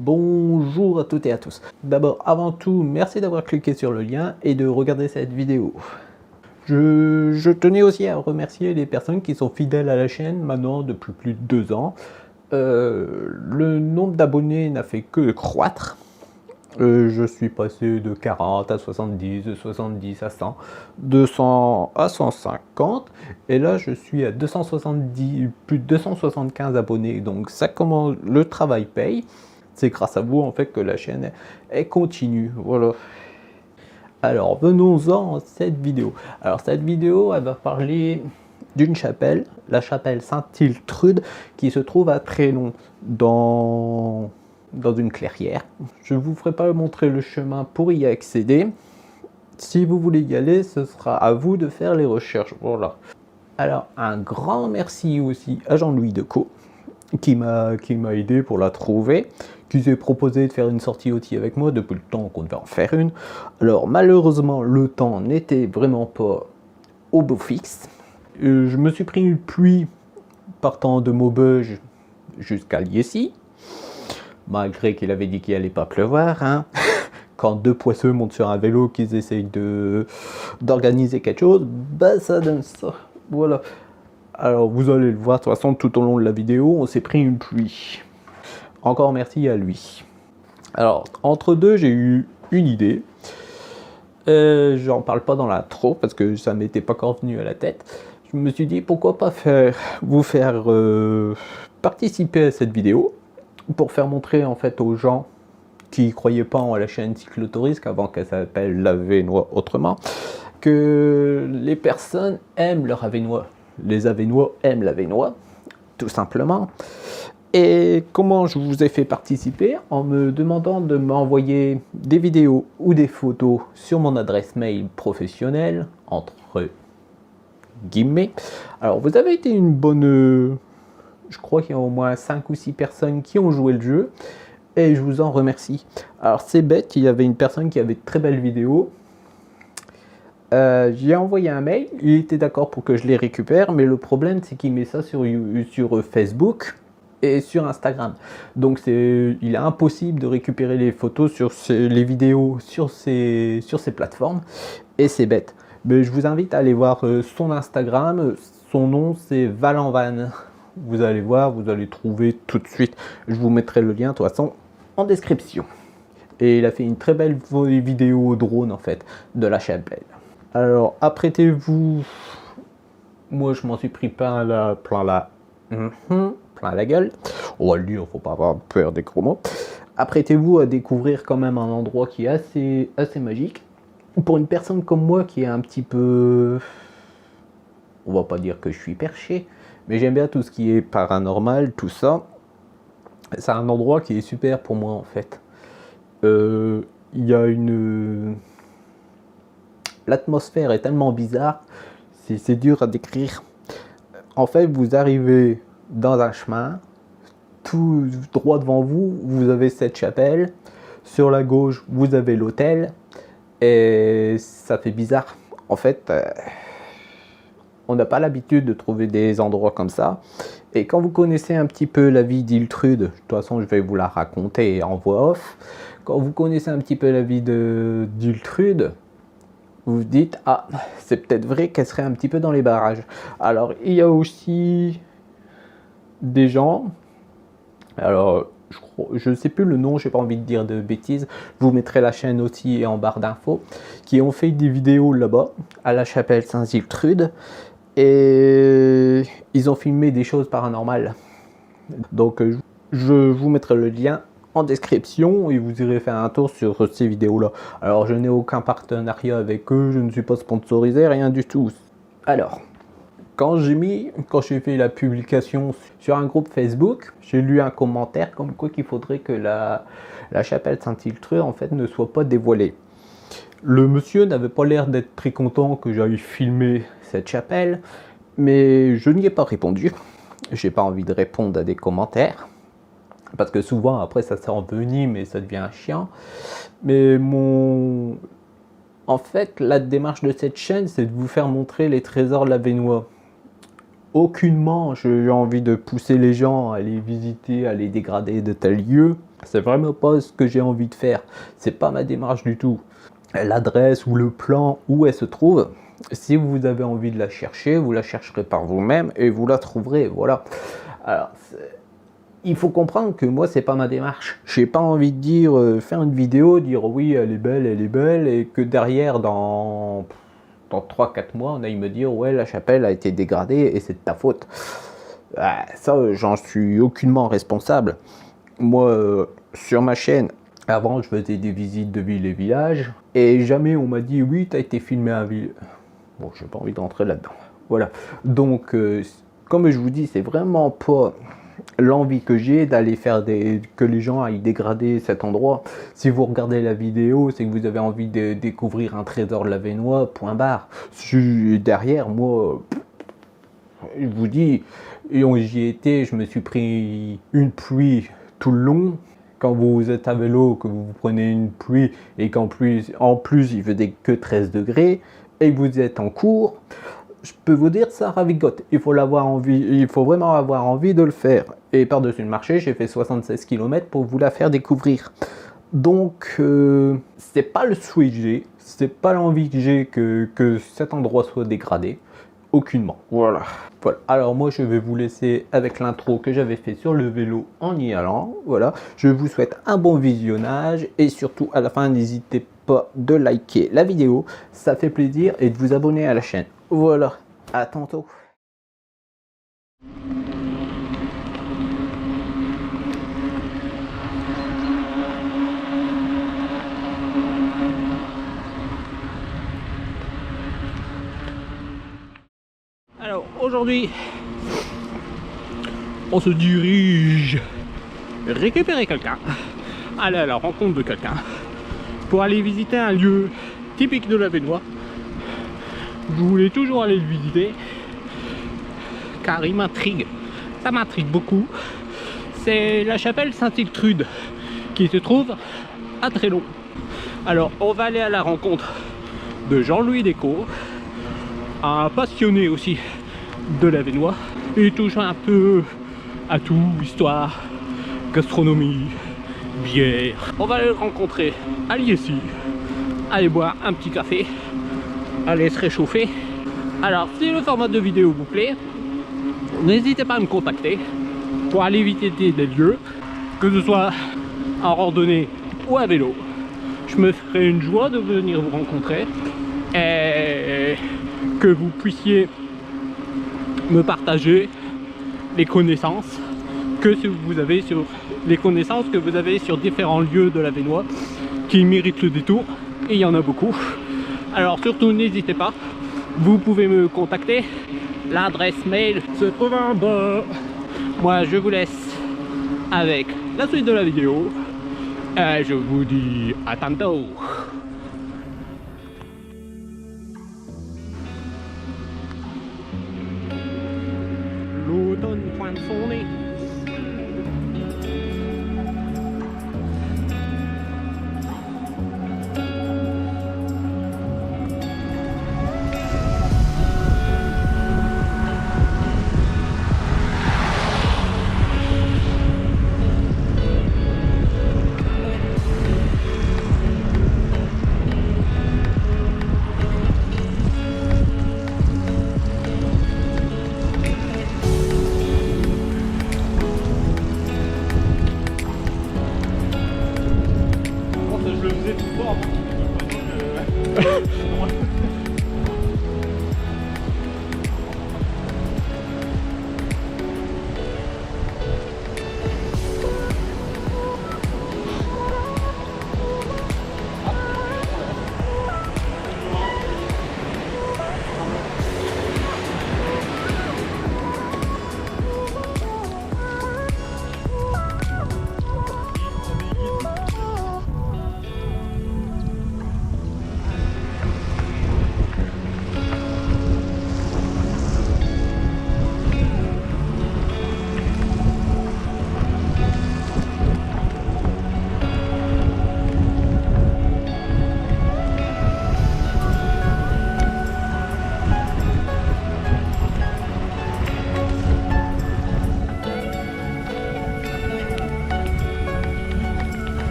Bonjour à toutes et à tous. D'abord, avant tout, merci d'avoir cliqué sur le lien et de regarder cette vidéo. Je tenais aussi à remercier les personnes qui sont fidèles à la chaîne maintenant depuis plus de 2 ans. Le nombre d'abonnés n'a fait que croître. Je suis passé de 40 à 70, de 70 à 100, 200 à 150, et là je suis à 270, plus de 275 abonnés, donc ça commence, le travail paye. C'est grâce à vous en fait que la chaîne est continue, voilà. Alors venons-en à cette vidéo. Alors cette vidéo, elle va parler d'une chapelle, la chapelle Saint-Iltrude, qui se trouve à Trénon, dans une clairière. Je ne vous ferai pas montrer le chemin pour y accéder. Si vous voulez y aller, ce sera à vous de faire les recherches. Voilà. Alors un grand merci aussi à Jean-Louis Decaux qui m'a aidé pour la trouver, qui s'est proposé de faire une sortie OT avec moi depuis le temps qu'on devait en faire une. Alors malheureusement le temps n'était vraiment pas au beau fixe. Je me suis pris une pluie partant de Maubeuge jusqu'à Liessy, malgré qu'il avait dit qu'il allait pas pleuvoir, hein. Quand deux poisseux montent sur un vélo, qu'ils essayent d'organiser quelque chose, bah ça donne ça. Voilà. Alors vous allez le voir de toute façon tout au long de la vidéo, on s'est pris une pluie. Encore merci à lui. Alors entre deux, j'ai eu une idée. J'en parle pas dans l'intro parce que ça m'était pas encore venu à la tête. Je me suis dit pourquoi pas vous faire participer à cette vidéo pour faire montrer en fait aux gens qui croyaient pas en la chaîne Cyclotourisme avant qu'elle s'appelle l'Avesnois autrement, que les personnes aiment leur Avesnois. Les Avesnois aiment l'Avesnois, tout simplement. Et comment je vous ai fait participer? En me demandant de m'envoyer des vidéos ou des photos sur mon adresse mail professionnelle, entre guillemets. Alors vous avez été une bonne... je crois qu'il y a au moins 5 ou 6 personnes qui ont joué le jeu. Et je vous en remercie. Alors c'est bête, il y avait une personne qui avait de très belles vidéos. J'ai envoyé un mail, il était d'accord pour que je les récupère, mais le problème c'est qu'il met ça sur Facebook et sur Instagram. Donc il est impossible de récupérer les photos les vidéos sur ces plateformes. Et c'est bête. Mais je vous invite à aller voir son Instagram. Son nom c'est Valenvan. Vous allez voir, vous allez trouver tout de suite. Je vous mettrai le lien de toute façon en description. Et il a fait une très belle vidéo au drone en fait de la chapelle. Alors apprêtez-vous. Moi je m'en suis pris plein la gueule. On va le dire, faut pas avoir peur des gros mots. Apprêtez-vous à découvrir quand même un endroit qui est assez magique. Pour une personne comme moi qui est un petit peu, on va pas dire que je suis perché, mais j'aime bien tout ce qui est paranormal, tout ça. C'est un endroit qui est super pour moi en fait. Il y a l'atmosphère est tellement bizarre, c'est dur à décrire. En fait, vous arrivez dans un chemin, tout droit devant vous, vous avez cette chapelle. Sur la gauche, vous avez l'hôtel. Et ça fait bizarre. En fait, on n'a pas l'habitude de trouver des endroits comme ça. Et quand vous connaissez un petit peu la vie d'Iltrude, de toute façon je vais vous la raconter en voix off. Quand vous connaissez un petit peu la vie d'Iltrude, vous vous dites, ah, c'est peut-être vrai qu'elle serait un petit peu dans les barrages. Alors, il y a aussi des gens, alors je ne sais plus le nom, j'ai pas envie de dire de bêtises, je vous mettrai la chaîne aussi en barre d'infos, qui ont fait des vidéos là-bas, à la chapelle Saint-Iltrude, et ils ont filmé des choses paranormales. Donc je vous mettrai le lien en description et vous irez faire un tour sur ces vidéos là. Alors je n'ai aucun partenariat avec eux, je ne suis pas sponsorisé, rien du tout. Alors quand j'ai fait la publication sur un groupe Facebook, j'ai lu un commentaire comme quoi qu'il faudrait que la chapelle Saint-Iltrude en fait ne soit pas dévoilée. Le monsieur n'avait pas l'air d'être très content que j'aille filmer cette chapelle, mais je n'y ai pas répondu. J'ai pas envie de répondre à des commentaires, parce que souvent après ça s'envenime et ça devient chiant. Mais en fait, la démarche de cette chaîne, c'est de vous faire montrer les trésors de l'Avesnois. aucunement j'ai envie de pousser les gens à aller visiter, à aller dégrader de tels lieux. C'est vraiment pas ce que j'ai envie de faire. C'est pas ma démarche du tout. L'adresse ou le plan où elle se trouve, si vous avez envie de la chercher, vous la chercherez par vous-même et vous la trouverez. Voilà. Alors, il faut comprendre que moi, c'est pas ma démarche. J'ai pas envie de dire, faire une vidéo, dire oui, elle est belle, et que derrière, dans 3-4 mois, on aille me dire ouais, la chapelle a été dégradée et c'est de ta faute. Ça, j'en suis aucunement responsable. Moi, sur ma chaîne, avant, je faisais des visites de villes et villages et jamais on m'a dit oui, tu as été filmé à ville. Bon, j'ai pas envie de rentrer là-dedans. Voilà. Donc, comme je vous dis, c'est vraiment pas l'envie que j'ai d'aller faire que les gens aillent dégrader cet endroit. Si vous regardez la vidéo, c'est que vous avez envie de découvrir un trésor de l'Avesnois, point barre. Derrière, moi, je vous dis, j'y étais, je me suis pris une pluie tout le long. Quand vous êtes à vélo, que vous prenez une pluie et qu'en plus il faisait que 13 degrés et que vous êtes en cours, je peux vous dire ça ravigote. Il faut vraiment avoir envie de le faire. Et par-dessus le marché, j'ai fait 76 km pour vous la faire découvrir. Donc, c'est pas le souhait que j'ai, c'est pas l'envie que j'ai que cet endroit soit dégradé. Aucunement. Voilà. Alors moi, je vais vous laisser avec l'intro que j'avais fait sur le vélo en y allant. Voilà. Je vous souhaite un bon visionnage et surtout à la fin, n'hésitez pas de liker la vidéo. Ça fait plaisir et de vous abonner à la chaîne. Voilà. À tantôt. Alors aujourd'hui, on se dirige récupérer quelqu'un, aller à la rencontre de quelqu'un pour aller visiter un lieu typique de l'Avesnois. Je voulais toujours aller le visiter car il m'intrigue, ça m'intrigue beaucoup. C'est la chapelle Saint-Iltrude qui se trouve à Trélon. Alors on va aller à la rencontre de Jean-Louis Descaux, un passionné aussi de l'Avesnois. Il touche un peu à tout, histoire, gastronomie, bière. On va aller le rencontrer à Liessy, aller boire un petit café, aller se réchauffer. Alors si le format de vidéo vous plaît, n'hésitez pas à me contacter pour aller visiter des lieux, que ce soit en randonnée ou à vélo. Je me ferai une joie de venir vous rencontrer et que vous puissiez me partager les connaissances que vous avez sur différents lieux de l'Avesnois qui méritent le détour, et il y en a beaucoup. Alors surtout n'hésitez pas, vous pouvez me contacter, l'adresse mail se trouve en bas. Moi je vous laisse avec la suite de la vidéo et je vous dis à tantôt. L'automne pointe son nez. Je le faisais tout fort.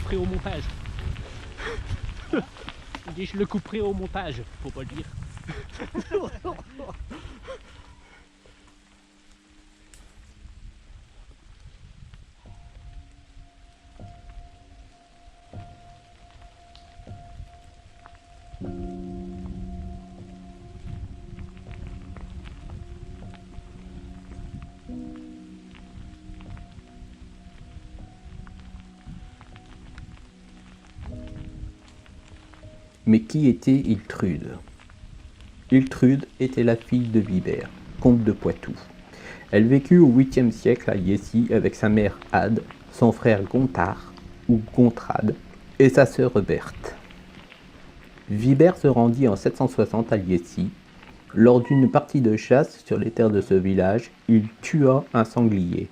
couperai au montage. Il dit je le couperai au montage, faut pas le dire. Mais qui était Iltrude? Iltrude était la fille de Vibert, comte de Poitou. Elle vécut au 8e siècle à Yessy avec sa mère Ade, son frère Gontard, ou Gontrade, et sa sœur Berthe. Vibert se rendit en 760 à Yessy. Lors d'une partie de chasse sur les terres de ce village, il tua un sanglier.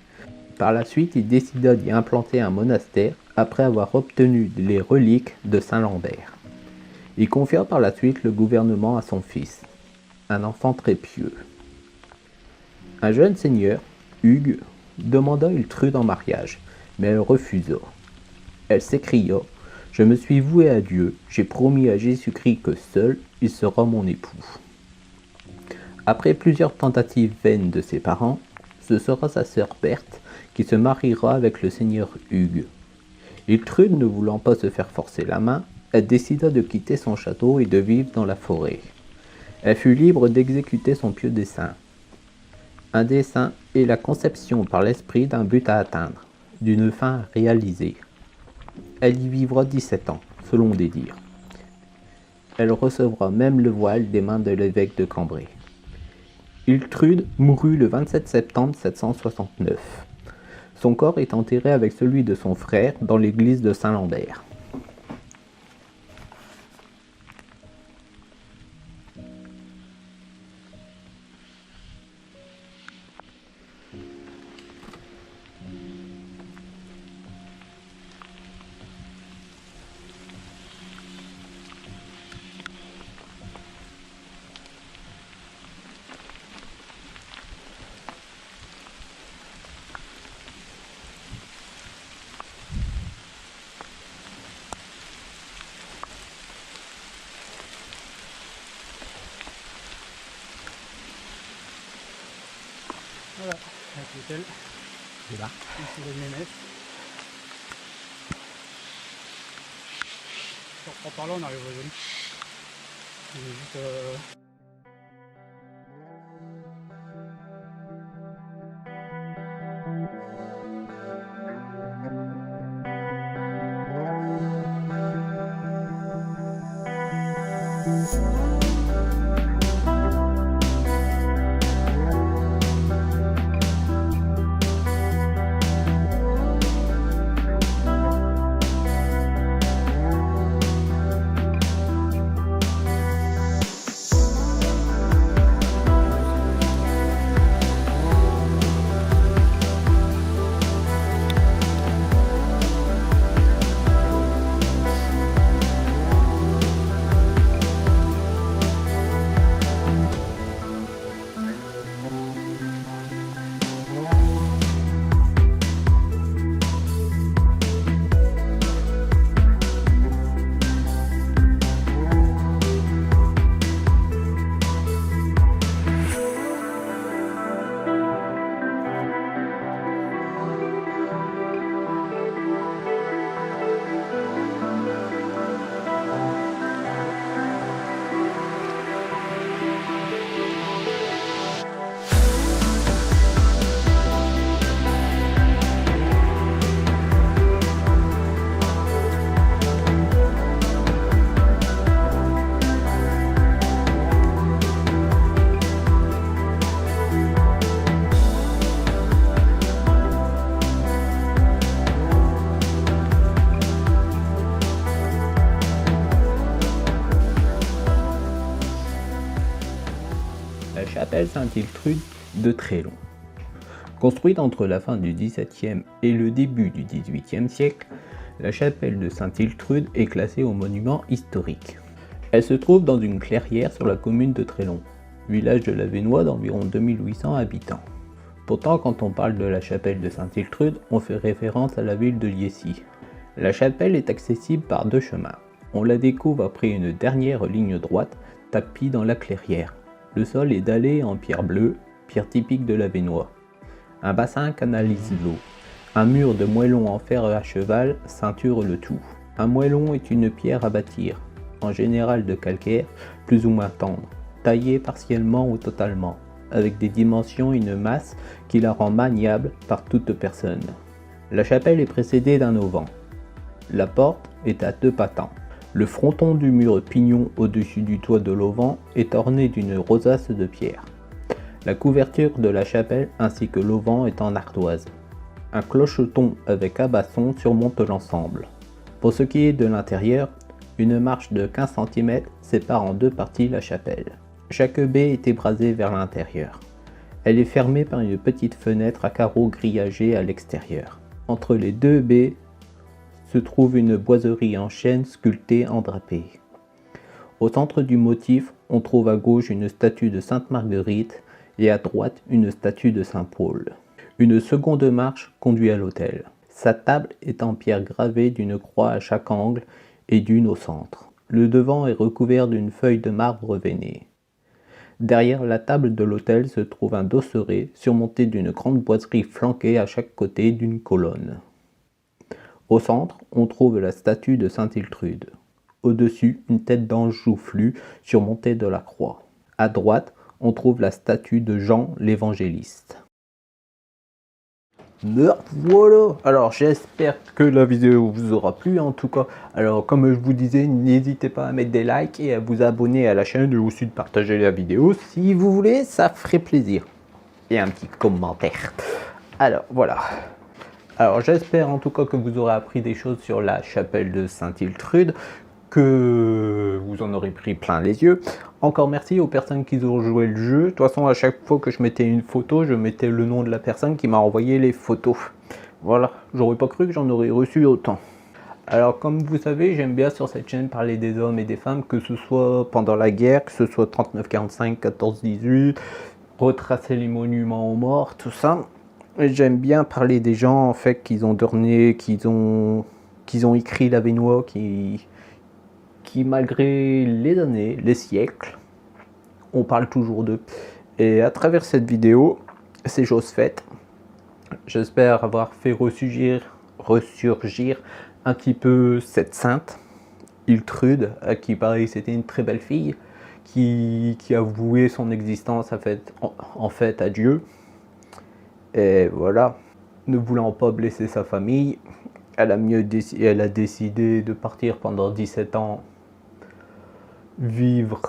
Par la suite, il décida d'y implanter un monastère après avoir obtenu les reliques de Saint-Lambert. Il confia par la suite le gouvernement à son fils, un enfant très pieux. Un jeune seigneur, Hugues, demanda Iltrude en mariage, mais elle refusa. Elle s'écria « Je me suis voué à Dieu, j'ai promis à Jésus-Christ que seul il sera mon époux. » Après plusieurs tentatives vaines de ses parents, ce sera sa sœur Berthe qui se mariera avec le seigneur Hugues. Iltrude, ne voulant pas se faire forcer la main, elle décida de quitter son château et de vivre dans la forêt. Elle fut libre d'exécuter son pieux dessein. Un dessein est la conception par l'esprit d'un but à atteindre, d'une fin à réaliser. Elle y vivra 17 ans, selon des dires. Elle recevra même le voile des mains de l'évêque de Cambrai. Iltrude mourut le 27 septembre 769. Son corps est enterré avec celui de son frère dans l'église de Saint-Lambert. Voilà, avec l'hôtel. C'est là. Ici les mémesses. Si on reprend par là, on arrive aux zones. On est juste la chapelle Saint-Iltrude de Trélon. Construite entre la fin du XVIIe et le début du XVIIIe siècle, la chapelle de Saint-Iltrude est classée au monument historique. Elle se trouve dans une clairière sur la commune de Trélon, village de l'Avesnois d'environ 2800 habitants. Pourtant, quand on parle de la chapelle de Saint-Iltrude, on fait référence à la ville de Yessy. La chapelle est accessible par 2 chemins. On la découvre après une dernière ligne droite, tapie dans la clairière. Le sol est dallé en pierre bleue, pierre typique de l'Avesnois. Un bassin canalise l'eau. Un mur de moellon en fer à cheval ceinture le tout. Un moellon est une pierre à bâtir, en général de calcaire, plus ou moins tendre, taillée partiellement ou totalement, avec des dimensions et une masse qui la rend maniable par toute personne. La chapelle est précédée d'un auvent. La porte est à 2 patins. Le fronton du mur pignon au-dessus du toit de l'auvent est orné d'une rosace de pierre. La couverture de la chapelle ainsi que l'auvent est en ardoise. Un clocheton avec abasson surmonte l'ensemble. Pour ce qui est de l'intérieur, une marche de 15 cm sépare en 2 parties la chapelle. Chaque baie est ébrasée vers l'intérieur. Elle est fermée par une petite fenêtre à carreaux grillagés à l'extérieur. Entre les 2 baies se trouve une boiserie en chêne sculptée en drapé. Au centre du motif, on trouve à gauche une statue de Sainte Marguerite et à droite une statue de Saint Paul. Une seconde marche conduit à l'autel. Sa table est en pierre gravée d'une croix à chaque angle et d'une au centre. Le devant est recouvert d'une feuille de marbre veiné. Derrière la table de l'autel se trouve un dosseret surmonté d'une grande boiserie flanquée à chaque côté d'une colonne. Au centre, on trouve la statue de Sainte Iltrude. Au-dessus, une tête d'ange joufflu surmontée de la croix. À droite, on trouve la statue de Jean l'évangéliste. Voilà, alors j'espère que la vidéo vous aura plu en tout cas. Alors comme je vous disais, n'hésitez pas à mettre des likes et à vous abonner à la chaîne et aussi de partager la vidéo si vous voulez, ça ferait plaisir. Et un petit commentaire. Alors voilà. Alors j'espère en tout cas que vous aurez appris des choses sur la chapelle de Sainte-Iltrude, que vous en aurez pris plein les yeux. Encore merci aux personnes qui ont joué le jeu. De toute façon, à chaque fois que je mettais une photo, je mettais le nom de la personne qui m'a envoyé les photos. Voilà, j'aurais pas cru que j'en aurais reçu autant. Alors comme vous savez, j'aime bien sur cette chaîne parler des hommes et des femmes, que ce soit pendant la guerre, que ce soit 39-45, 14-18, retracer les monuments aux morts, tout ça. J'aime bien parler des gens en fait qu'ils ont donné, qu'ils ont écrit l'Avesnois, qui malgré les années, les siècles, on parle toujours d'eux. Et à travers cette vidéo, c'est chose faite. J'espère avoir fait ressurgir un petit peu cette sainte, Iltrude, à qui paraît que c'était une très belle fille, qui a voué son existence en fait à Dieu. Et voilà, ne voulant pas blesser sa famille, elle a décidé de partir pendant 17 ans vivre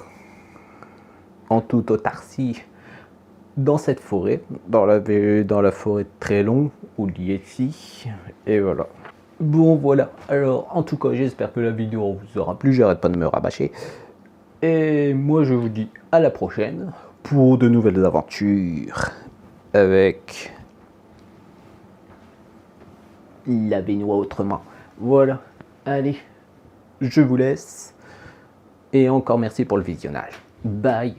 en toute autarcie dans cette forêt, dans la forêt de Trélon ou Liesy, et voilà. Bon voilà, alors en tout cas j'espère que la vidéo vous aura plu, j'arrête pas de me rabâcher, et moi je vous dis à la prochaine pour de nouvelles aventures avec l'Avesnois autrement. Voilà, allez, je vous laisse. Et encore merci pour le visionnage. Bye.